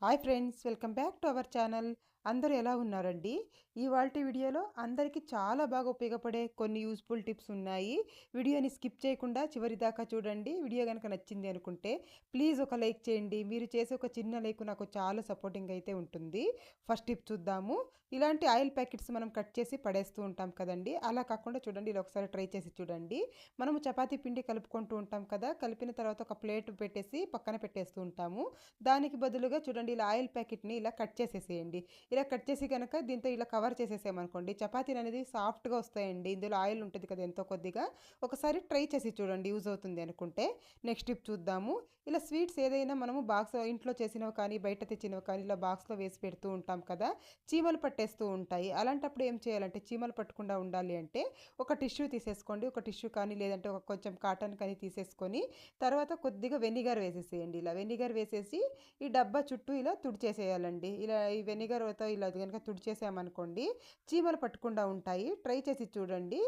Hi friends, welcome back to our channel. అందరూ ఎలా ఉన్నారండి? ఇవాల్టి వీడియోలో అందరికీ చాలా బాగా ఉపయోగపడే కొన్ని యూస్ఫుల్ టిప్స్ ఉన్నాయి. వీడియోని స్కిప్ చేయకుండా చివరి దాకా చూడండి. వీడియో కనుక నచ్చింది అనుకుంటే ప్లీజ్ ఒక లైక్ చేయండి. మీరు చేసే ఒక చిన్న లైక్ నాకు చాలా సపోర్టింగ్ అయితే ఉంటుంది. ఫస్ట్ టిప్ చూద్దాము. ఇలాంటి ఆయిల్ ప్యాకెట్స్ మనం కట్ చేసి పడేస్తూ ఉంటాం కదండి. అలా కాకుండా చూడండి, ఇలా ఒకసారి ట్రై చేసి చూడండి. మనము చపాతీ పిండి కలుపుకుంటూ ఉంటాం కదా. కలిపిన తర్వాత ఒక ప్లేట్ పెట్టేసి పక్కన పెట్టేస్తూ ఉంటాము. దానికి బదులుగా చూడండి, ఇలా ఆయిల్ ప్యాకెట్ని ఇలా కట్ చేసేసేయండి. ఇలా కట్ చేసి కనుక దీంతో ఇలా కవర్ చేసేసామనుకోండి, చపాతీలు అనేది సాఫ్ట్గా వస్తాయండి. ఇందులో ఆయిల్ ఉంటుంది కదా ఎంతో కొద్దిగా. ఒకసారి ట్రై చేసి చూడండి, యూజ్ అవుతుంది అనుకుంటే. నెక్స్ట్ టిప్ చూద్దాము. ఇలా స్వీట్స్ ఏదైనా మనము బాక్స్ ఇంట్లో చేసినవి కానీ బయట తెచ్చినవి కానీ ఇలా బాక్స్లో వేసి పెడుతూ ఉంటాం కదా, చీమలు పట్టేస్తూ ఉంటాయి. అలాంటప్పుడు ఏం చేయాలంటే, చీమలు పట్టకుండా ఉండాలి అంటే ఒక టిష్యూ తీసేసుకోండి. ఒక టిష్యూ కానీ లేదంటే ఒక కొంచెం కాటన్ కానీ తీసేసుకొని తర్వాత కొద్దిగా వెనిగర్ వేసేసేయండి. ఇలా వెనిగర్ వేసేసి ఈ డబ్బా చుట్టూ ఇలా తుడిచేసేయాలండి. ఇలా ఈ వెనిగర్తో ఇలా కనుక తుడిచేసామనుకోండి, చీమలు పట్టకుండా ఉంటాయి. ట్రై చేసి చూడండి.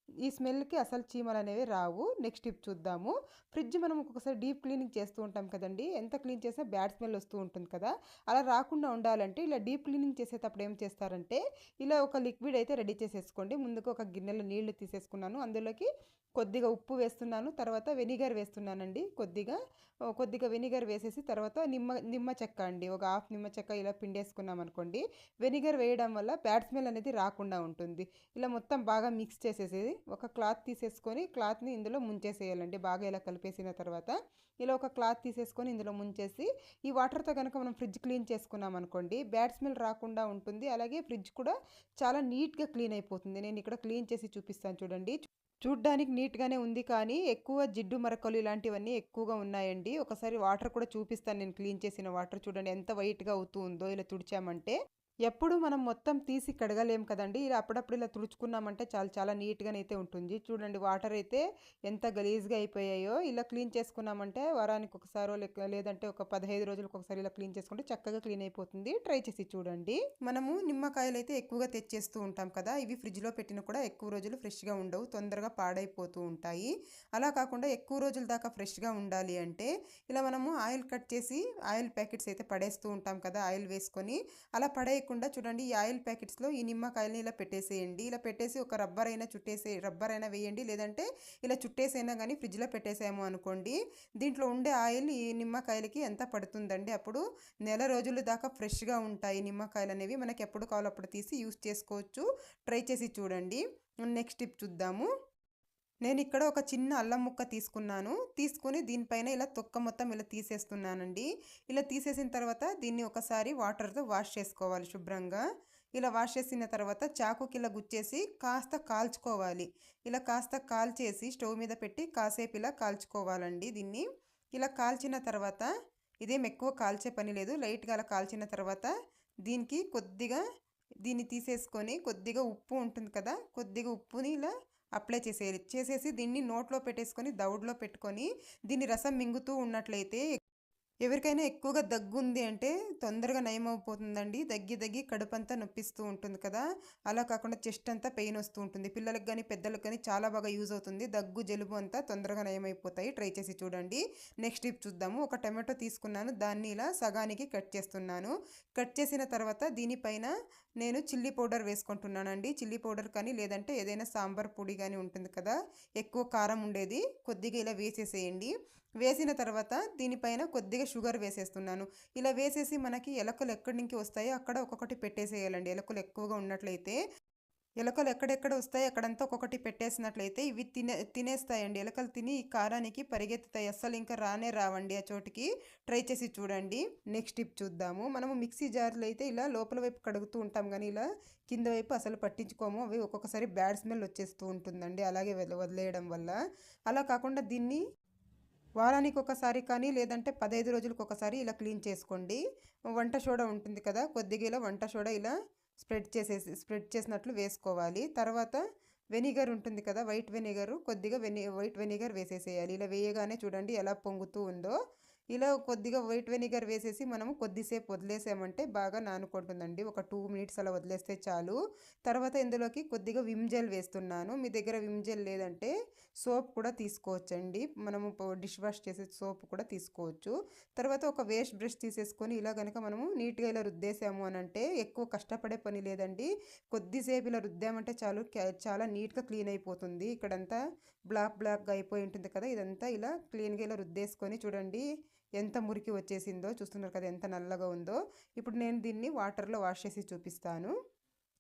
ఈ స్మెల్కి అసలు చీమలు అనేవి రావు. నెక్స్ట్ టిప్ చూద్దాము. ఫ్రిడ్జ్ మనం ఒక్కొక్కసారి డీప్ క్లీనింగ్ చేస్తూ ఉంటాం కదండి. ఎంత క్లీన్ చేసినా బ్యాడ్ స్మెల్ వస్తూ ఉంటుంది కదా. అలా రాకుండా ఉండాలంటే ఇలా డీప్ క్లీనింగ్ చేసేటప్పుడు ఏం చేస్తారంటే, ఇలా ఒక లిక్విడ్ అయితే రెడీ చేసేసుకోండి. ముందుగా ఒక గిన్నెలో నీళ్లు తీసేసుకున్నాను. అందులోకి కొద్దిగా ఉప్పు వేస్తున్నాను. తర్వాత వెనిగర్ వేస్తున్నానండి. కొద్దిగా వెనిగర్ వేసేసి తర్వాత నిమ్మ చెక్క అండి, ఒక హాఫ్ నిమ్మ చెక్క ఇలా పిండేసుకున్నాం అనుకోండి. వెనిగర్ వేయడం వల్ల బ్యాడ్ స్మెల్ అనేది రాకుండా ఉంటుంది. ఇలా మొత్తం బాగా మిక్స్ చేసేసేది ఒక క్లాత్ తీసేసుకొని క్లాత్ని ఇందులో ముంచేసేయాలండి. బాగా ఇలా కలిపేసిన తర్వాత ఇలా ఒక క్లాత్ తీసేసుకొని ఇందులో ముంచేసి ఈ వాటర్తో కనుక మనం ఫ్రిడ్జ్ క్లీన్ చేసుకున్నాం అనుకోండి, బ్యాడ్ స్మెల్ రాకుండా ఉంటుంది. అలాగే ఫ్రిడ్జ్ కూడా చాలా నీట్గా క్లీన్ అయిపోతుంది. నేను ఇక్కడ క్లీన్ చేసి చూపిస్తాను చూడండి. చూడ్డానికి నీట్‌గానే ఉంది, కానీ ఎక్కువ జిడ్డు మరకలు ఇలాంటివన్నీ ఎక్కువగా ఉన్నాయండి. ఒకసారి వాటర్ కూడా చూపిస్తాను, నేను క్లీన్ చేసిన వాటర్ చూడండి ఎంత వైట్‌గా అవుతూ ఉందో ఇలా తుడిచామంటే. ఎప్పుడు మనం మొత్తం తీసి కడగలేం కదండీ. ఇలా అప్పుడప్పుడు ఇలా తుడుచుకున్నామంటే చాలా చాలా నీట్‌గానైతే ఉంటుంది. చూడండి వాటర్ అయితే ఎంత గలీజ్‌గా అయిపోయాయో. ఇలా క్లీన్ చేసుకున్నామంటే వారానికి ఒకసారో లేదంటే ఒక 15 రోజులకు ఒకసారి ఇలా క్లీన్ చేసుకుంటే చక్కగా క్లీన్ అయిపోతుంది. ట్రై చేసి చూడండి. మనము నిమ్మకాయలైతే ఎక్కువగా తెచ్చేస్తూ ఉంటాం కదా. ఇవి ఫ్రిడ్జ్‌లో పెట్టినా కూడా ఎక్కువ రోజులు ఫ్రెష్‌గా ఉండవు. తొందరగా పాడైపోతూ ఉంటాయి. అలా కాకుండా ఎక్కువ రోజుల దాకా ఫ్రెష్‌గా ఉండాలి అంటే ఇలా మనము ఆయిల్ కట్ చేసి ఆయిల్ ప్యాకెట్స్ అయితే పడేస్తూ ఉంటాం కదా, ఆయిల్ వేసుకొని. అలా పడేయకుండా చూడండి, ఈ ఆయిల్ ప్యాకెట్స్లో ఈ నిమ్మకాయలని ఇలా పెట్టేసేయండి. ఇలా పెట్టేసి ఒక రబ్బర్ అయినా వేయండి, లేదంటే ఇలా చుట్టేసైనా కానీ ఫ్రిడ్జ్లో పెట్టేసాము అనుకోండి, దీంట్లో ఉండే ఆయిల్ ఈ నిమ్మకాయలకి ఎంత పడుతుందండి. అప్పుడు నెల రోజుల దాకా ఫ్రెష్గా ఉంటాయి నిమ్మకాయలు అనేవి. మనకి ఎప్పుడు కావాలో అప్పుడు తీసి యూస్ చేసుకోవచ్చు. ట్రై చేసి చూడండి. నెక్స్ట్ టిప్ చూద్దాము. నేను ఇక్కడ ఒక చిన్న అల్లం ముక్క తీసుకుని దీనిపైన ఇలా తొక్క మొత్తం ఇలా తీసేస్తున్నానండి. ఇలా తీసేసిన తర్వాత దీన్ని ఒకసారి వాటర్తో వాష్ చేసుకోవాలి శుభ్రంగా. ఇలా వాష్ చేసిన తర్వాత చాకుకి ఇలా గుచ్చేసి కాస్త కాల్చుకోవాలి. ఇలా కాస్త కాల్చేసి స్టవ్ మీద పెట్టి కాసేపు ఇలా కాల్చుకోవాలండి దీన్ని. ఇలా కాల్చిన తర్వాత ఇదేం ఎక్కువ కాల్చే పని లేదు. లైట్గా అలా కాల్చిన తర్వాత దీన్ని తీసేసుకొని కొద్దిగా ఉప్పు ఉంటుంది కదా, కొద్దిగా ఉప్పుని ఇలా అప్లై చేసేసి దీన్ని నోట్లో పెట్టేసుకొని దవడలో పెట్టుకొని దీన్ని రసం మింగుతూ ఉన్నట్లయితే, ఎవరికైనా ఎక్కువగా దగ్గు ఉంది అంటే తొందరగా నయమైపోతుందండి. దగ్గి కడుపంతా నొప్పిస్తూ ఉంటుంది కదా, అలా కాకుండా చెస్ట్ అంతా పెయిన్ వస్తూ ఉంటుంది. పిల్లలకు కానీ పెద్దలకు కానీ చాలా బాగా యూజ్ అవుతుంది. దగ్గు జలుబు అంతా తొందరగా నయమైపోతాయి. ట్రై చేసి చూడండి. నెక్స్ట్ టిప్ చూద్దాము. ఒక టమాటో తీసుకున్నాను, దాన్ని ఇలా సగానికి కట్ చేస్తున్నాను. కట్ చేసిన తర్వాత దీనిపైన నేను చిల్లీ పౌడర్ వేసుకుంటున్నానండి. చిల్లీ పౌడర్ కానీ లేదంటే ఏదైనా సాంబార్ పొడి కానీ ఉంటుంది కదా, ఎక్కువ కారం ఉండేది, కొద్దిగా ఇలా వేసేసేయండి. వేసిన తర్వాత దీనిపైన కొద్దిగా షుగర్ వేసేస్తున్నాను. ఇలా వేసేసి మనకి ఎలకలు ఎక్కడి నుంచి వస్తాయో అక్కడ ఒక్కొక్కటి పెట్టేసేయాలండి. ఎలకలు ఎక్కువగా ఉన్నట్లయితే, ఎలకలు ఎక్కడెక్కడ వస్తాయి అక్కడంతా ఒక్కొక్కటి పెట్టేసినట్లయితే ఇవి తినేస్తాయండి. ఎలకలు తిని ఈ కారానికి పరిగెత్తుతాయి. అస్సలు ఇంకా రానే రావండి ఆ చోటికి. ట్రై చేసి చూడండి. నెక్స్ట్ టిప్ చూద్దాము. మనము మిక్సీ జార్లు అయితే ఇలా లోపల వైపు కడుగుతూ ఉంటాం, కానీ ఇలా కింద వైపు అసలు పట్టించుకోము. అవి ఒక్కొక్కసారి బ్యాడ్ స్మెల్ వచ్చేస్తూ ఉంటుందండి అలాగే వదిలేయడం వల్ల. అలా కాకుండా దీన్ని వారానికి ఒకసారి కానీ లేదంటే 15 రోజులకు ఒకసారి ఇలా క్లీన్ చేసుకోండి. వంట సోడా ఉంటుంది కదా, కొద్దిగా ఇలా వంట సోడా ఇలా స్ప్రెడ్ చేసినట్లు వేసుకోవాలి. తర్వాత వెనిగర్ ఉంటుంది కదా, వైట్ వెనిగర్, కొద్దిగా వైట్ వెనిగర్ వేసేసేయాలి. ఇలా వేయగానే చూడండి ఎలా పొంగుతూ ఉందో. ఇలా కొద్దిగా వైట్ వెనిగర్ వేసేసి మనము కొద్దిసేపు వదిలేసామంటే బాగా నానుకుంటుందండి. ఒక 2 మినిట్స్ అలా వదిలేస్తే చాలు. తర్వాత ఇందులోకి కొద్దిగా విమ్ జెల్ వేస్తున్నాను. మీ దగ్గర విమ్ జెల్ లేదంటే సోప్ కూడా తీసుకోవచ్చండి. మనము డిష్ వాష్ చేసే సోప్ కూడా తీసుకోవచ్చు. తర్వాత ఒక వేస్ట్ బ్రష్ తీసేసుకొని ఇలా కనుక మనము నీట్గా ఇలా రుద్దేసాము అని అంటే ఎక్కువ కష్టపడే పని లేదండి. కొద్దిసేపు ఇలా రుద్దామంటే చాలు, చాలా నీట్గా క్లీన్ అయిపోతుంది. ఇక్కడంతా బ్లాక్గా అయిపోయి ఉంటుంది కదా, ఇదంతా ఇలా క్లీన్గా ఇలా రుద్దేసుకొని చూడండి ఎంత మురికి వచ్చేసిందో. చూస్తున్నారు కదా ఎంత నల్లగా ఉందో. ఇప్పుడు నేను దీన్ని వాటర్లో వాష్ చేసి చూపిస్తాను.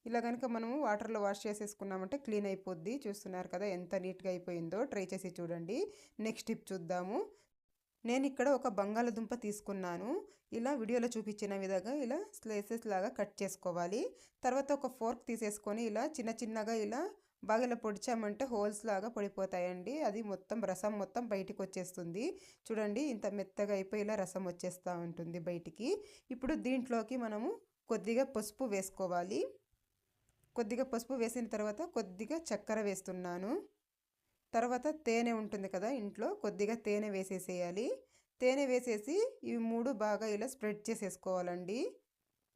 ఇలా కనుక మనము వాటర్లో వాష్ చేసేసుకున్నామంటే క్లీన్ అయిపోద్ది. చూస్తున్నారు కదా ఎంత నీట్గా అయిపోయిందో. ట్రై చేసి చూడండి. నెక్స్ట్ టిప్ చూద్దాము. నేను ఇక్కడ ఒక బంగాళదుంప తీసుకున్నాను. ఇలా వీడియోలో చూపించిన విధంగా ఇలా స్లైసెస్ లాగా కట్ చేసుకోవాలి. తర్వాత ఒక ఫోర్క్ తీసేసుకొని ఇలా చిన్నగా ఇలా బాగా ఇలా పొడిచామంటే హోల్స్ లాగా పడిపోతాయండి. అది మొత్తం రసం మొత్తం బయటికి వచ్చేస్తుంది. చూడండి ఇంత మెత్తగా అయిపోయి ఇలా రసం వచ్చేస్తూ ఉంటుంది బయటికి. ఇప్పుడు దీంట్లోకి మనము కొద్దిగా పసుపు వేసుకోవాలి. కొద్దిగా పసుపు వేసిన తర్వాత కొద్దిగా చక్కెర వేస్తున్నాను. తర్వాత తేనె ఉంటుంది కదా ఇంట్లో, కొద్దిగా తేనె వేసేసేయాలి. తేనె వేసేసి ఇవి 3 బాగా ఇలా స్ప్రెడ్ చేసేసుకోవాలండి.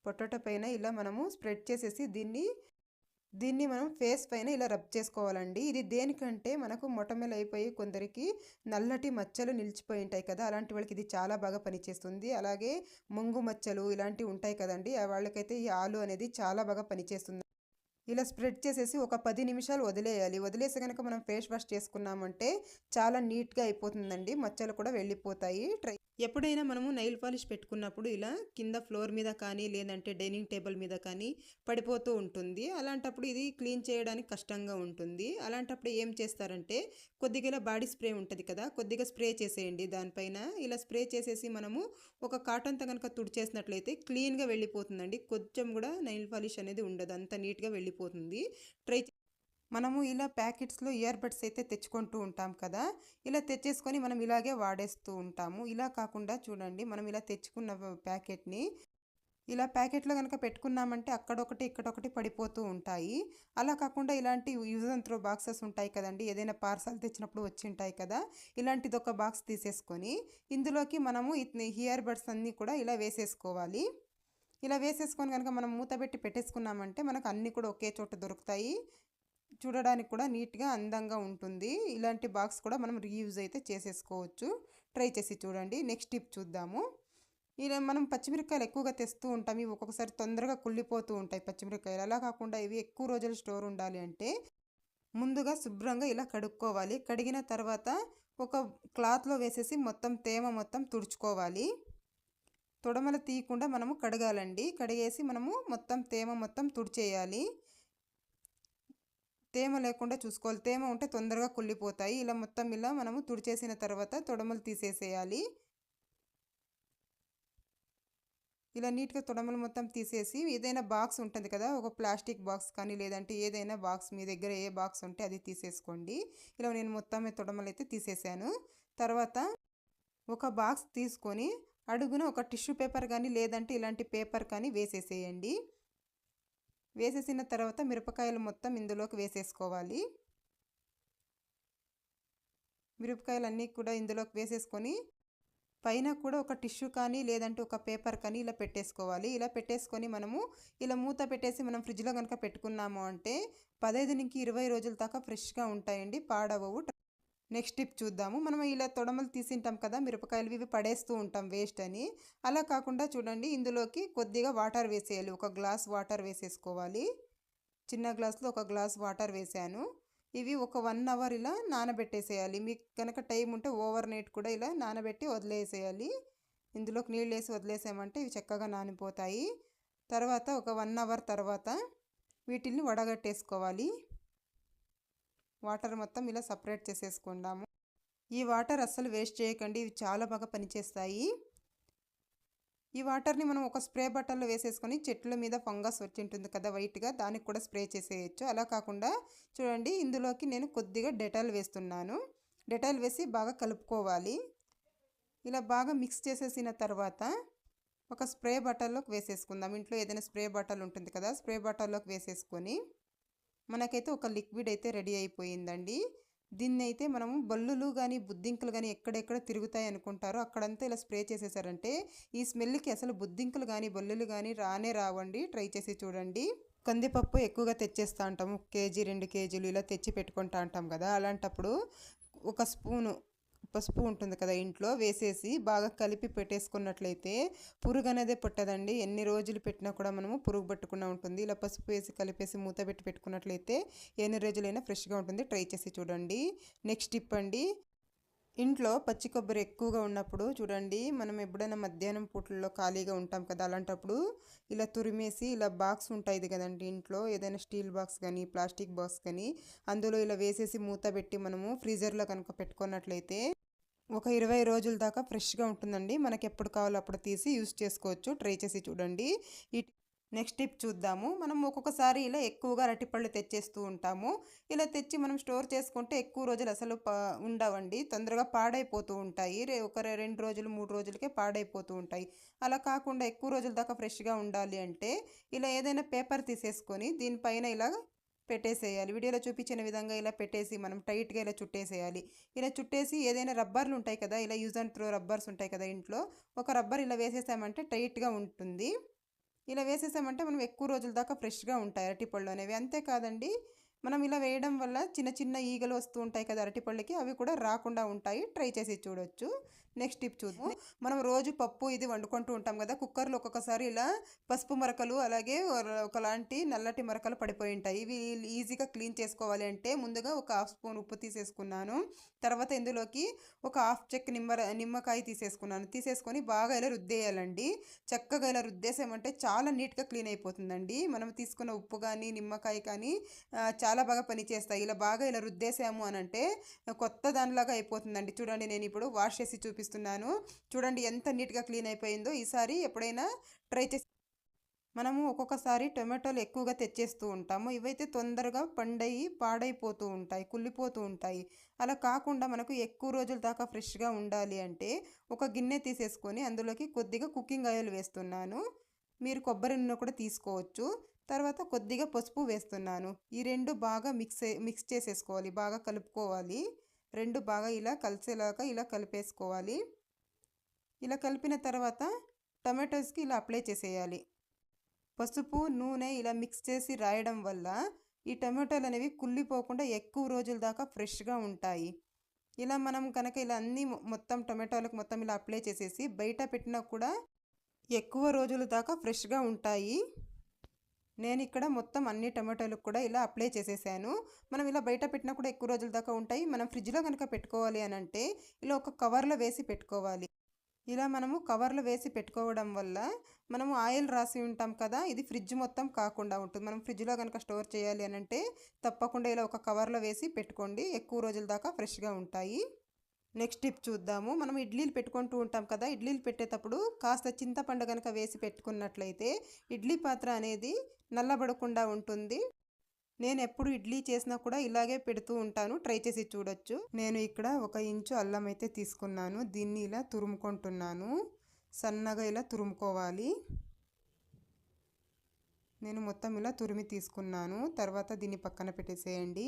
పొటాటో పైన ఇలా మనము స్ప్రెడ్ చేసేసి దీన్ని మనం ఫేస్ పైన ఇలా రబ్ చేసుకోవాలండి. ఇది దేనికంటే మనకు మొటిమలు అయిపోయి కొందరికి నల్లటి మచ్చలు నిలిచిపోయి ఉంటాయి కదా, అలాంటి వాళ్ళకి ఇది చాలా బాగా పనిచేస్తుంది. అలాగే ముంగు మచ్చలు ఇలాంటివి ఉంటాయి కదండి, వాళ్ళకైతే ఈ ఆలు అనేది చాలా బాగా పనిచేస్తుంది. ఇలా స్ప్రెడ్ చేసేసి ఒక 10 నిమిషాలు వదిలేయాలి. వదిలేసి కనుక మనం ఫేస్ వాష్ చేసుకున్నామంటే చాలా నీట్గా అయిపోతుందండి. మచ్చలు కూడా వెళ్ళిపోతాయి. ఎప్పుడైనా మనము నెయిల్ పాలిష్ పెట్టుకున్నప్పుడు ఇలా కింద ఫ్లోర్ మీద కానీ లేదంటే డైనింగ్ టేబుల్ మీద కానీ పడిపోతూ ఉంటుంది. అలాంటప్పుడు ఇది క్లీన్ చేయడానికి కష్టంగా ఉంటుంది. అలాంటప్పుడు ఏం చేస్తారంటే కొద్దిగా ఇలా బాడీ స్ప్రే ఉంటుంది కదా, కొద్దిగా స్ప్రే చేసేయండి దానిపైన. ఇలా స్ప్రే చేసేసి మనము ఒక కాటన్తో కనుక తుడిచేసినట్లయితే క్లీన్గా వెళ్ళిపోతుందండి. కొంచెం కూడా నెయిల్ పాలిష్ అనేది ఉండదు, అంత నీట్గా వెళ్ళిపోతుంది. మనము ఇలా ప్యాకెట్స్లో ఇయర్ బడ్స్ అయితే తెచ్చుకుంటూ ఉంటాం కదా, ఇలా తెచ్చేసుకొని మనం ఇలాగే వాడేస్తూ ఉంటాము. ఇలా కాకుండా చూడండి మనం ఇలా తెచ్చుకున్న ప్యాకెట్ని ఇలా ప్యాకెట్లో కనుక పెట్టుకున్నామంటే అక్కడొకటి ఇక్కడొకటి పడిపోతూ ఉంటాయి. అలా కాకుండా ఇలాంటి యూజ్ అండ్ త్రో బాక్సెస్ ఉంటాయి కదండి, ఏదైనా పార్సల్ తెచ్చినప్పుడు వచ్చి ఉంటాయి కదా, ఇలాంటిది ఒక బాక్స్ తీసేసుకొని ఇందులోకి మనము ఇయర్ బడ్స్ అన్నీ కూడా ఇలా వేసేసుకోవాలి. ఇలా వేసేసుకొని కనుక మనం మూత పెట్టి పెట్టేసుకున్నామంటే మనకు అన్నీ కూడా ఒకే చోట దొరుకుతాయి. చూడడానికి కూడా నీట్గా అందంగా ఉంటుంది. ఇలాంటి బాక్స్ కూడా మనం రీయూజ్ అయితే చేసేసుకోవచ్చు. ట్రై చేసి చూడండి. నెక్స్ట్ టిప్ చూద్దాము. ఇలా మనం పచ్చిమిరపకాయలు ఎక్కువగా తెస్తూ ఉంటాం. ఇవి ఒక్కొక్కసారి తొందరగా కుళ్ళిపోతూ ఉంటాయి పచ్చిమిరపకాయలు. అలా కాకుండా ఇవి ఎక్కువ రోజులు స్టోర్ ఉండాలి అంటే ముందుగా శుభ్రంగా ఇలా కడుక్కోవాలి. కడిగిన తర్వాత ఒక క్లాత్లో వేసేసి మొత్తం తేమ మొత్తం తుడుచుకోవాలి. తొడమలు తీయకుండా మనము కడగాలండి. కడిగేసి మనము మొత్తం తేమ మొత్తం తుడిచేయాలి. తేమ లేకుండా చూసుకోవాలి. తేమ ఉంటే తొందరగా కుళ్ళిపోతాయి. ఇలా మొత్తం ఇలా మనము తుడిచేసిన తర్వాత తొడమలు తీసేసేయాలి. ఇలా నీట్గా తొడమలు మొత్తం తీసేసి ఏదైనా బాక్స్ ఉంటుంది కదా, ఒక ప్లాస్టిక్ బాక్స్ కానీ లేదంటే ఏదైనా బాక్స్ మీ దగ్గర ఏ బాక్స్ ఉంటే అది తీసేసుకోండి. ఇలా నేను మొత్తమే తొడమలు అయితే తీసేసాను. తర్వాత ఒక బాక్స్ తీసుకొని అడుగున ఒక టిష్యూ పేపర్ కానీ లేదంటే ఇలాంటి పేపర్ కానీ వేసేసేయండి. వేసేసిన తర్వాత మిరపకాయలు మొత్తం ఇందులోకి వేసేసుకోవాలి. మిరపకాయలన్నీ కూడా ఇందులోకి వేసేసుకొని పైన కూడా ఒక టిష్యూ కానీ లేదంటే ఒక పేపర్ కానీ ఇలా పెట్టేసుకోవాలి. ఇలా పెట్టేసుకొని మనము ఇలా మూత పెట్టేసి మనం ఫ్రిడ్జ్లో కనుక పెట్టుకున్నాము అంటే 15 నుంచి 20 రోజుల దాకా ఫ్రెష్గా ఉంటాయండి, పాడవవు. నెక్స్ట్ టిప్ చూద్దాము. మనం ఇలా తొడమలు తీసింటాం కదా మిరపకాయలు, ఇవి పడేస్తూ ఉంటాం వేస్ట్ అని. అలా కాకుండా చూడండి ఇందులోకి కొద్దిగా వాటర్ వేసేయాలి. ఒక గ్లాస్ వాటర్ వేసేసుకోవాలి. చిన్న గ్లాస్లో ఒక గ్లాస్ వాటర్ వేసాను. ఇవి ఒక 1 అవర్ ఇలా నానబెట్టేసేయాలి. మీకు కనుక టైం ఉంటే ఓవర్ నైట్ కూడా ఇలా నానబెట్టి వదిలేసేయాలి. ఇందులోకి నీళ్ళు వేసి వదిలేసామంటే ఇవి చక్కగా నానిపోతాయి. తర్వాత ఒక 1 అవర్ తర్వాత వీటిని వడగట్టేసుకోవాలి. వాటర్ మొత్తం ఇలా సపరేట్ చేసేసుకుందాము. ఈ వాటర్ అస్సలు వేస్ట్ చేయకండి, ఇవి చాలా బాగా పనిచేస్తాయి. ఈ వాటర్ని మనం ఒక స్ప్రే బాటిల్లో వేసేసుకొని చెట్ల మీద ఫంగస్ వచ్చి ఉంటుంది కదా వైట్గా, దానికి కూడా స్ప్రే చేసేయచ్చు. అలా కాకుండా చూడండి ఇందులోకి నేను కొద్దిగా డెటాల్ వేస్తున్నాను. డెటాల్ వేసి బాగా కలుపుకోవాలి. ఇలా బాగా మిక్స్ చేసేసిన తర్వాత ఒక స్ప్రే బాటిల్లోకి వేసేసుకుందాం. ఇంట్లో ఏదైనా స్ప్రే బాటిల్ ఉంటుంది కదా, స్ప్రే బాటిల్లోకి వేసేసుకొని మనకైతే ఒక లిక్విడ్ అయితే రెడీ అయిపోయిందండి. దీన్నైతే మనము బల్లులు గానీ, బుద్దింకలు గానీ ఎక్కడెక్కడ తిరుగుతాయి అనుకుంటారో అక్కడంతా ఇలా స్ప్రే చేసేసారంటే ఈ స్మెల్‌కి అసలు బుద్దింకలు గానీ, బల్లులు గానీ రానే రావండి. ట్రై చేసి చూడండి. కందిపప్పు ఎక్కువగా తెచ్చేస్తా ఉంటాము. కేజీ, 2 కేజీలు ఇలా తెచ్చి పెట్టుకుంటా ఉంటాం కదా! అలాంటప్పుడు ఒక స్పూను పసుపు ఉంటుంది కదా ఇంట్లో వేసేసి బాగా కలిపి పెట్టేసుకున్నట్లయితే పురుగు అనేదే పుట్టదండి. ఎన్ని రోజులు పెట్టినా కూడా మనము పురుగు పట్టకుండా ఉంటుంది. ఇలా పసుపు వేసి కలిపేసి మూత పెట్టి పెట్టుకున్నట్లయితే ఎన్ని రోజులైనా ఫ్రెష్‌గా ఉంటుంది. ట్రై చేసి చూడండి. నెక్స్ట్ టిప్ అండి. ఇంట్లో పచ్చి కొబ్బరి ఎక్కువగా ఉన్నప్పుడు చూడండి, మనం ఎప్పుడైనా మధ్యాహ్నం పూటల్లో ఖాళీగా ఉంటాం కదా! అలాంటప్పుడు ఇలా తురిమేసి ఇలా బాక్స్ ఉంటుంది కదండీ ఇంట్లో, ఏదైనా స్టీల్ బాక్స్ కానీ, ప్లాస్టిక్ బాక్స్ కానీ, అందులో ఇలా వేసేసి మూత పెట్టి మనము ఫ్రీజర్లో కనుక పెట్టుకున్నట్లయితే ఒక 20 రోజుల దాకా ఫ్రెష్‌గా ఉంటుందండి. మనకి ఎప్పుడు కావాలో అప్పుడు తీసి యూజ్ చేసుకోవచ్చు. ట్రై చేసి చూడండి. ఈ నెక్స్ట్ టిప్ చూద్దాము. మనం ఒక్కొక్కసారి ఇలా ఎక్కువగా అరటిపళ్ళు తెచ్చేస్తూ ఉంటాము. ఇలా తెచ్చి మనం స్టోర్ చేసుకుంటే ఎక్కువ రోజులు అసలు ఉండవండి. తొందరగా పాడైపోతూ ఉంటాయి. ఒక 2 రోజులు, 3 రోజులకే పాడైపోతూ ఉంటాయి. అలా కాకుండా ఎక్కువ రోజుల దాకా ఫ్రెష్‌గా ఉండాలి అంటే ఇలా ఏదైనా పేపర్ తీసేసుకొని దీనిపైన ఇలా పెట్టేసేయాలి. వీడియోలో చూపించిన విధంగా ఇలా పెట్టేసి మనం టైట్‌గా ఇలా చుట్టేసేయాలి. ఇలా చుట్టేసి ఏదైనా రబ్బర్లు ఉంటాయి కదా! ఇలా యూజ్ అండ్ త్రో రబ్బర్స్ ఉంటాయి కదా ఇంట్లో. ఒక రబ్బర్ ఇలా వేసేసామంటే టైట్‌గా ఉంటుంది. ఇలా వేసేసామంటే మనం ఎక్కువ రోజుల దాకా ఫ్రెష్‌గా ఉంటాయి అరటిపళ్ళు అనేవి. అంతే కాదండి, మనం ఇలా వేయడం వల్ల చిన్న చిన్న ఈగలు వస్తూ ఉంటాయి కదా అరటిపళ్ళకి, అవి కూడా రాకుండా ఉంటాయి. ట్రై చేసి చూడొచ్చు. నెక్స్ట్ టిప్ చూద్దాం. మనం రోజు పప్పు ఇది వండుకుంటూ ఉంటాం కదా, కుక్కర్లో ఒక్కొక్కసారి ఇలా పసుపు మరకలు అలాగే ఒకలాంటి నల్లటి మరకలు పడిపోయి ఉంటాయి. ఇవి ఈజీగా క్లీన్ చేసుకోవాలి అంటే ముందుగా ఒక హాఫ్ స్పూన్ ఉప్పు తీసేసుకున్నాను. తర్వాత ఇందులోకి ఒక హాఫ్ చెక్క నిమ్మకాయ తీసేసుకొని బాగా ఇలా రుద్దేయాలండి. చక్కగా ఇలా రుద్దేసామంటే చాలా నీట్‌గా క్లీన్ అయిపోతుందండి. మనం తీసుకున్న ఉప్పు కానీ, నిమ్మకాయ కానీ చాలా బాగా పనిచేస్తాయి. ఇలా రుద్దేసాము అనంటే కొత్త దానిలాగా అయిపోతుందండి. చూడండి, నేను ఇప్పుడు వాష్ చేసి చూపిస్తున్నాను. చూడండి ఎంత నీట్‌గా క్లీన్ అయిపోయిందో. ఈసారి ఎప్పుడైనా ట్రై చేసి మనము ఒక్కొక్కసారి టొమాటోలు ఎక్కువగా తెచ్చేస్తూ ఉంటాము. ఇవైతే తొందరగా పండయి పాడైపోతూ ఉంటాయి, కుళ్ళిపోతూ ఉంటాయి. అలా కాకుండా మనకు ఎక్కువ రోజుల దాకా ఫ్రెష్‌గా ఉండాలి అంటే ఒక గిన్నె తీసేసుకొని అందులోకి కొద్దిగా కుకింగ్ ఆయిల్ వేస్తున్నాను. మీరు కొబ్బరి నూనె కూడా తీసుకోవచ్చు. తర్వాత కొద్దిగా పసుపు వేస్తున్నాను. ఈ 2 బాగా మిక్స్ చేసేసుకోవాలి. బాగా కలుపుకోవాలి. 2 బాగా ఇలా కలిసేలాగా ఇలా కలిపేసుకోవాలి. ఇలా కలిపిన తర్వాత టొమాటోస్‌కి ఇలా అప్లై చేసేయాలి. పసుపు, నూనె ఇలా మిక్స్ చేసి రాయడం వల్ల ఈ టొమాటోలు అనేవి కుళ్ళిపోకుండా ఎక్కువ రోజుల దాకా ఫ్రెష్‌గా ఉంటాయి. ఇలా మనం కనుక ఇలా అన్నీ మొత్తం టొమాటోలకు మొత్తం ఇలా అప్లై చేసేసి బయట పెట్టినా కూడా ఎక్కువ రోజుల దాకా ఫ్రెష్‌గా ఉంటాయి. నేను ఇక్కడ మొత్తం అన్ని టొమాటోలకు కూడా ఇలా అప్లై చేసేసాను. మనం ఇలా బయట పెట్టినా కూడా ఎక్కువ రోజుల దాకా ఉంటాయి. మనం ఫ్రిడ్జ్‌లో కనుక పెట్టుకోవాలి అనంటే ఇలా ఒక కవర్‌లో వేసి పెట్టుకోవాలి. ఇలా మనము కవర్‌లో వేసి పెట్టుకోవడం వల్ల మనము ఆయిల్ రాసి ఉంటాం కదా, ఇది ఫ్రిడ్జ్ మొత్తం కాకుండా ఉంటుంది. మనం ఫ్రిడ్జ్‌లో కనుక స్టోర్ చేయాలి అనంటే తప్పకుండా ఇలా ఒక కవర్‌లో వేసి పెట్టుకోండి. ఎక్కువ రోజుల దాకా ఫ్రెష్‌గా ఉంటాయి. నెక్స్ట్ టిప్ చూద్దాము. మనం ఇడ్లీలు పెట్టుకుంటూ ఉంటాం కదా, ఇడ్లీలు పెట్టేటప్పుడు కాస్త చింతపండు కనుక వేసి పెట్టుకున్నట్లయితే ఇడ్లీ పాత్ర అనేది నల్లబడకుండా ఉంటుంది. నేను ఎప్పుడు ఇడ్లీ చేసినా కూడా ఇలాగే పెడుతూ ఉంటాను. ట్రై చేసి చూడొచ్చు. నేను ఇక్కడ 1 ఇంచు అల్లం అయితే తీసుకున్నాను. దీన్ని ఇలా తురుముకుంటున్నాను. సన్నగా ఇలా తురుముకోవాలి. నేను మొత్తం ఇలా తురిమి తీసుకున్నాను. తర్వాత దీన్ని పక్కన పెట్టేసేయండి.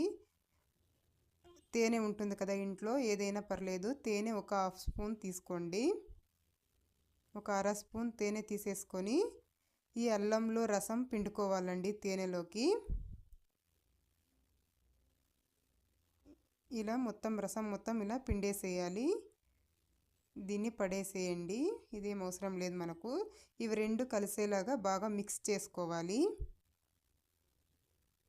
తేనె ఉంటుంది కదా ఇంట్లో, ఏదైనా పర్లేదు. తేనె ఒక హాఫ్ స్పూన్ తీసుకోండి. ఒక అర స్పూన్ తేనె తీసేసుకొని ఈ అల్లంలో రసం పిండుకోవాలండి తేనెలోకి. ఇలా మొత్తం రసం మొత్తం ఇలా పిండేసేయాలి. దీన్ని పడేసేయండి. ఇదేం అవసరం లేదు మనకు. ఇవి 2 కలిసేలాగా బాగా మిక్స్ చేసుకోవాలి.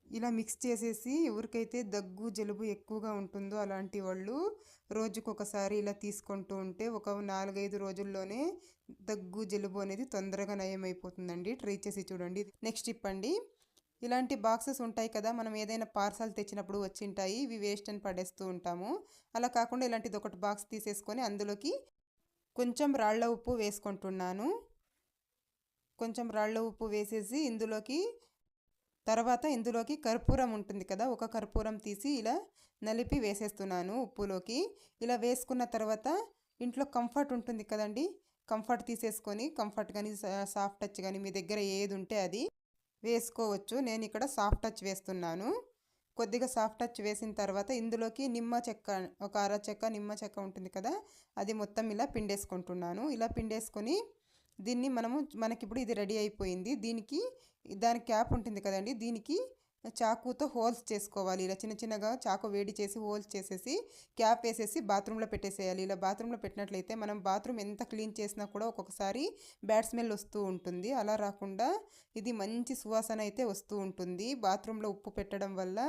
ఇలా మిక్స్ చేసేసి ఎవరికైతే దగ్గు జలుబు ఎక్కువగా ఉంటుందో అలాంటి వాళ్ళు రోజుకొకసారి ఇలా తీసుకుంటూ ఉంటే ఒక 4-5 రోజుల్లోనే దగ్గు జలుబు అనేది తొందరగా నయమైపోతుందండి. ట్రై చేసి చూడండి. నెక్స్ట్ టిప్ అండి. ఇలాంటి బాక్సెస్ ఉంటాయి కదా, మనం ఏదైనా పార్సల్ తెచ్చినప్పుడు వచ్చింటాయి, ఇవి వేస్ట్ అని పడేస్తూ ఉంటాము. అలా కాకుండా ఇలాంటిది ఒకటి బాక్స్ తీసేసుకొని అందులోకి కొంచెం రాళ్ళ ఉప్పు వేసుకుంటున్నాను. కొంచెం రాళ్ళ ఉప్పు వేసేసి ఇందులోకి కర్పూరం ఉంటుంది కదా, ఒక కర్పూరం తీసి ఇలా నలిపి వేసేస్తున్నాను ఉప్పులోకి. ఇలా వేసుకున్న తర్వాత ఇంట్లో కంఫర్ట్ ఉంటుంది కదండి, కంఫర్ట్ తీసేసుకొని కంఫర్ట్ కానీ సాఫ్ట్ టచ్ కానీ మీ దగ్గర ఏది ఉంటే అది వేసుకోవచ్చు. నేను ఇక్కడ సాఫ్ట్ టచ్ వేస్తున్నాను. కొద్దిగా సాఫ్ట్ టచ్ వేసిన తర్వాత ఇందులోకి నిమ్మ చెక్క, ఒక అర చెక్క నిమ్మ చెక్క ఉంటుంది కదా, అది మొత్తం ఇలా పిండేసుకుంటున్నాను. ఇలా పిండేసుకొని దీన్ని మనకిప్పుడు ఇది రెడీ అయిపోయింది. దానికి క్యాప్ ఉంటుంది కదండి, దీనికి చాకుతో హోల్స్ చేసుకోవాలి. ఇలా చిన్న చిన్నగా చాకు వేడి చేసి హోల్స్ చేసేసి క్యాప్ వేసేసి బాత్రూంలో పెట్టేసేయాలి. ఇలా బాత్రూంలో పెట్టినట్లయితే మనం బాత్రూమ్ ఎంత క్లీన్ చేసినా కూడా ఒక్కొక్కసారి బ్యాడ్ స్మెల్ వస్తూ ఉంటుంది. అలా రాకుండా ఇది మంచి సువాసన అయితే వస్తూ ఉంటుంది. బాత్రూంలో ఉప్పు పెట్టడం వల్ల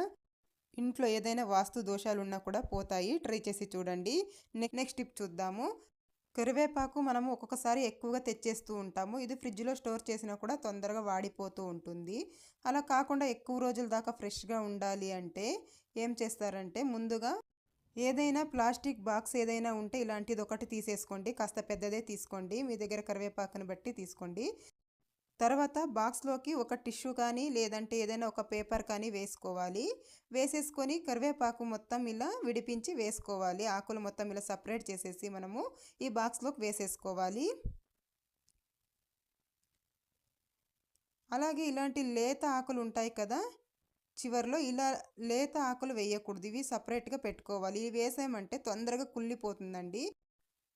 ఇంట్లో ఏదైనా వాస్తు దోషాలు ఉన్నా కూడా పోతాయి. ట్రై చేసి చూడండి. నెక్స్ట్ టిప్ చూద్దాము. కరివేపాకు మనము ఒక్కొక్కసారి ఎక్కువగా తెచ్చేస్తూ ఉంటాము. ఇది ఫ్రిడ్జ్లో స్టోర్ చేసినా కూడా తొందరగా వాడిపోతూ ఉంటుంది. అలా కాకుండా ఎక్కువ రోజుల దాకా ఫ్రెష్గా ఉండాలి అంటే ఏం చేస్తారంటే, ముందుగా ఏదైనా ప్లాస్టిక్ బాక్స్ ఏదైనా ఉంటే ఇలాంటిది ఒకటి తీసేసుకోండి. కాస్త పెద్దదే తీసుకోండి, మీ దగ్గర కరివేపాకుని బట్టి తీసుకోండి. తర్వాత బాక్స్లోకి ఒక టిష్యూ కానీ లేదంటే ఏదైనా ఒక పేపర్ కానీ వేసుకోవాలి. వేసేసుకొని కరివేపాకు మొత్తం ఇలా విడిపించి వేసుకోవాలి. ఆకులు మొత్తం ఇలా సపరేట్ చేసేసి మనము ఈ బాక్స్లోకి వేసేసుకోవాలి. అలాగే ఇలాంటి లేత ఆకులు ఉంటాయి కదా, చివర్లో ఇలా లేత ఆకులు వేయకూడదు, ఇవి సపరేట్గా పెట్టుకోవాలి. ఇవి వేసామంటే తొందరగా కుళ్ళిపోతుందండి.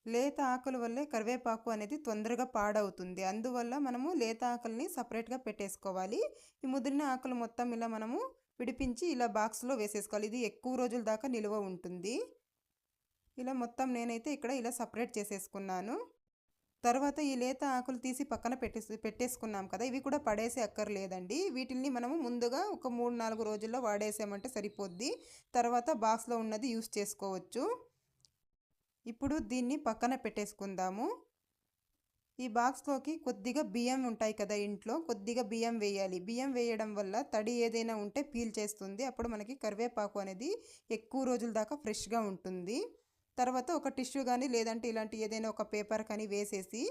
లేత ఆకుల వల్లే కరివేపాకు అనేది తొందరగా పాడవుతుంది. అందువల్ల మనము లేత ఆకుల్ని సపరేట్గా పెట్టేసుకోవాలి. ఈ ముదిరిన ఆకులు మొత్తం ఇలా మనము విడిపించి ఇలా బాక్స్లో వేసేసుకోవాలి. ఇది ఎక్కువ రోజుల దాకా నిల్వ ఉంటుంది. ఇలా మొత్తం నేనైతే ఇక్కడ ఇలా సపరేట్ చేసేసుకున్నాను. తర్వాత ఈ లేత ఆకులు తీసి పక్కన పెట్టేసుకున్నాం కదా, ఇవి కూడా పడేసే అక్కర్లేదండి. వీటిని మనము ముందుగా ఒక 3-4 రోజుల్లో వాడేసామంటే సరిపోద్ది. తర్వాత బాక్స్లో ఉన్నది యూస్ చేసుకోవచ్చు. ఇప్పుడు దీన్ని పక్కన పెట్టేసుకుందాము. ఈ బాక్స్లోకి కొద్దిగా బియ్యం ఉంటాయి కదా ఇంట్లో, కొద్దిగా బియ్యం వేయాలి. బియ్యం వేయడం వల్ల తడి ఏదైనా ఉంటే పీల్ చేస్తుంది. అప్పుడు మనకి కరివేపాకు అనేది ఎక్కువ రోజుల దాకా ఫ్రెష్గా ఉంటుంది. తర్వాత ఒక టిష్యూ కానీ లేదంటే ఇలాంటి ఏదైనా ఒక పేపర్ కానీ వేసేసి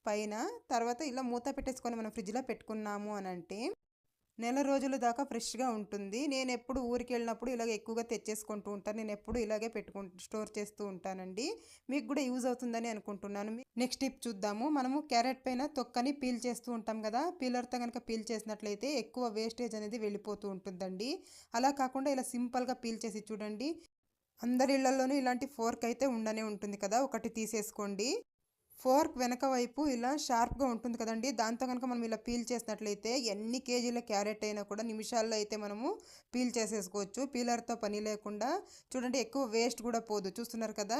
పైన, తర్వాత ఇలా మూత పెట్టేసుకొని మనం ఫ్రిడ్జ్లో పెట్టుకున్నాము అని అంటే నెల రోజుల దాకా ఫ్రెష్గా ఉంటుంది. నేను ఎప్పుడు ఊరికి వెళ్ళినప్పుడు ఇలాగ ఎక్కువగా తెచ్చేసుకుంటూ ఉంటాను. నేను ఎప్పుడు ఇలాగే స్టోర్ చేస్తూ ఉంటానండి. మీకు కూడా యూజ్ అవుతుందని అనుకుంటున్నాను. నెక్స్ట్ టిప్ చూద్దాము. మనము క్యారెట్ పైన తొక్కని పీల్ చేస్తూ ఉంటాం కదా, పీలర్తో కనుక పీల్ చేసినట్లయితే ఎక్కువ వేస్టేజ్ అనేది వెళ్ళిపోతూ ఉంటుందండి. అలా కాకుండా ఇలా సింపుల్గా పీల్ చేసి చూడండి. అందరి ఇళ్లలోనూ ఇలాంటి ఫోర్క్ అయితే ఉండనే ఉంటుంది కదా, ఒకటి తీసేసుకోండి. ఫోర్క్ వెనక వైపు ఇలా షార్ప్గా ఉంటుంది కదండి, దాంతో కనుక మనం ఇలా పీల్ చేసినట్లయితే ఎన్ని కేజీల క్యారెట్ అయినా కూడా నిమిషాల్లో అయితే మనము పీల్ చేసేసుకోవచ్చు, పీలర్తో పని లేకుండా. చూడండి, ఎక్కువ వేస్ట్ కూడా పోదు. చూస్తున్నారు కదా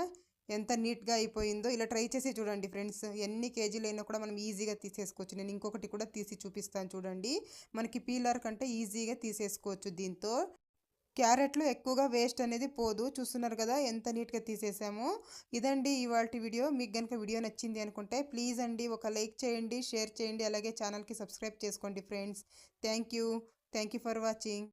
ఎంత నీట్గా అయిపోయిందో. ఇలా ట్రై చేసి చూడండి ఫ్రెండ్స్. ఎన్ని కేజీలు అయినా కూడా మనం ఈజీగా తీసేసుకోవచ్చు. నేను ఇంకొకటి కూడా తీసి చూపిస్తాను చూడండి. మనకి పీలర్ కంటే ఈజీగా తీసేసుకోవచ్చు దీంతో. క్యారెట్లు ఎక్కువగా వేస్ట్ అనేది పోదు. చూస్తున్నారు కదా ఎంత నీట్గా తీసేసామో. ఇదండి ఇవాల్టి వీడియో. మీకు కనుక వీడియో నచ్చింది అనుకుంటే ప్లీజ్ అండి ఒక లైక్ చేయండి, షేర్ చేయండి, అలాగే ఛానల్కి సబ్స్క్రైబ్ చేసుకోండి friends. Thank you for watching.